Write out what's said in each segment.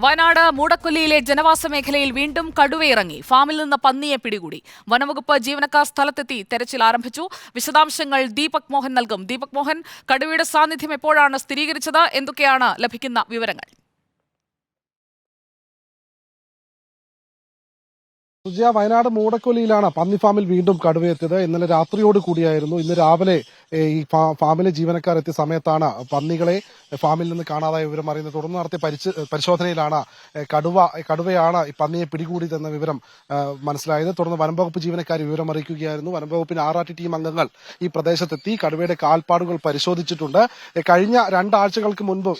വയനാട് മൂടക്കൊല്ലിയിലെ ജനവാസ മേഖലയിൽ വീണ്ടും കടുവയിറങ്ങി. ഫാമിൽ നിന്ന് പന്നിയെ പിടികൂടി. വനംവകുപ്പ് ജീവനക്കാർ സ്ഥലത്തെത്തി തെരച്ചിൽ ആരംഭിച്ചു. വിശദാംശങ്ങൾ ദീപക് മോഹൻ നൽകും. ദീപക് മോഹൻ, കടുവയുടെ സാന്നിധ്യം എപ്പോഴാണ് സ്ഥിരീകരിച്ചത്? എന്തൊക്കെയാണ് ലഭിക്കുന്ന വിവരങ്ങൾ? വയനാട് മൂടക്കൊല്ലിയിലാണ് പന്നി ഫാമിൽ വീണ്ടും കടുവയെത്തിയത്. ഇന്നലെ രാത്രിയോട് കൂടിയായിരുന്നു. ഇന്ന് രാവിലെ ഈ ഫാമിലെ ജീവനക്കാർ എത്തിയ സമയത്താണ് പന്നികളെ ഫാമിൽ നിന്ന് കാണാതായ വിവരം അറിയുന്നത്. തുടർന്ന് നടത്തിയ പരിശോധനയിലാണ് കടുവയാണ് ഈ പന്നിയെ പിടികൂടിയതെന്ന വിവരം മനസ്സിലായത്. തുടർന്ന് വനംവകുപ്പ് ജീവനക്കാർ വിവരം അറിയിക്കുകയായിരുന്നു. വനംവകുപ്പിന് ആറാട്ട് ടീം അംഗങ്ങൾ ഈ പ്രദേശത്തെത്തി കടുവയുടെ കാൽപ്പാടുകൾ പരിശോധിച്ചിട്ടുണ്ട്. കഴിഞ്ഞ 2 ആഴ്ചകൾക്ക് മുൻപ്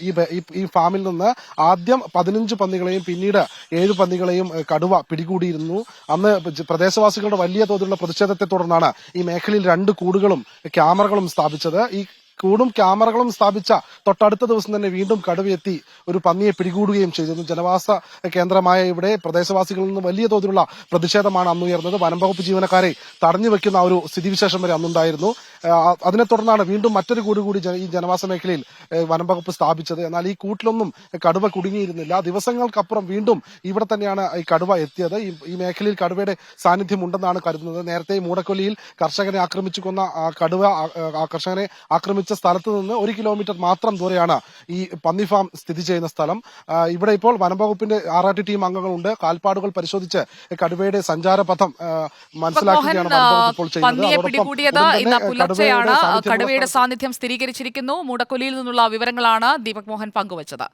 ഈ ഫാമിൽ നിന്ന് ആദ്യം 15 പന്നികളെയും പിന്നീട് 7 പന്നികളെയും കടുവ പിടികൂടിയിരുന്നു. അന്ന് പ്രദേശവാസികളുടെ വലിയ തോതിലുള്ള പ്രതിഷേധത്തെ തുടർന്നാണ് ഈ മേഖലയിൽ 2 കൂടുകളും ക്യാമറകളും സ്ഥാപിച്ചത്. ഈ കൂടും ക്യാമറകളും സ്ഥാപിച്ച തൊട്ടടുത്ത ദിവസം തന്നെ വീണ്ടും കടുവയെത്തി ഒരു പന്നിയെ പിടികൂടുകയും ചെയ്തിരുന്നു. ജനവാസ കേന്ദ്രമായ ഇവിടെ പ്രദേശവാസികളിൽ നിന്ന് വലിയ തോതിലുള്ള പ്രതിഷേധമാണ് അന്ന് ഉയർന്നത്. വനംവകുപ്പ് ജീവനക്കാരെ തടഞ്ഞു വെക്കുന്ന ഒരു സ്ഥിതിവിശേഷം വരെ അന്നുണ്ടായിരുന്നു. അതിനെ തുടർന്നാണ് വീണ്ടും മറ്റൊരു കൂട് കൂടി ഈ ജനവാസ മേഖലയിൽ വനംവകുപ്പ് സ്ഥാപിച്ചത്. എന്നാൽ ഈ കൂട്ടിലൊന്നും കടുവ കുടുങ്ങിയിരുന്നില്ല. ദിവസങ്ങൾക്കപ്പുറം വീണ്ടും ഇവിടെ തന്നെയാണ് ഈ കടുവ എത്തിയത്. ഈ മേഖലയിൽ കടുവയുടെ സാന്നിധ്യം ഉണ്ടെന്നാണ് കരുതുന്നത്. നേരത്തെ മൂടക്കൊല്ലിയിൽ കർഷകനെ ആക്രമിച്ചു കൊന്ന കടുവ കർഷകനെ ആക്രമിച്ച സ്ഥലത്ത് നിന്ന് 1 കിലോമീറ്റർ മാത്രം ദൂരെയാണ് ഈ പന്നി ഫാം സ്ഥിതി ചെയ്യുന്ന സ്ഥലം. ഇവിടെ ഇപ്പോൾ വനംവകുപ്പിന്റെ ആറാട്ട് ടീം അംഗങ്ങളുണ്ട്. കാൽപ്പാടുകൾ പരിശോധിച്ച് കടുവയുടെ സഞ്ചാരപഥം മനസ്സിലാക്കുകയാണ് വനംവകുപ്പ് ഇപ്പോൾ ചെയ്യുന്നത്. കടുവയുടെ സാന്നിധ്യം സ്ഥിരീകരിച്ചിരിക്കുന്നു. മൂടക്കൊല്ലിയിൽ നിന്നുള്ള വിവരങ്ങളാണ് ദീപക് മോഹൻ പങ്കുവച്ചത്.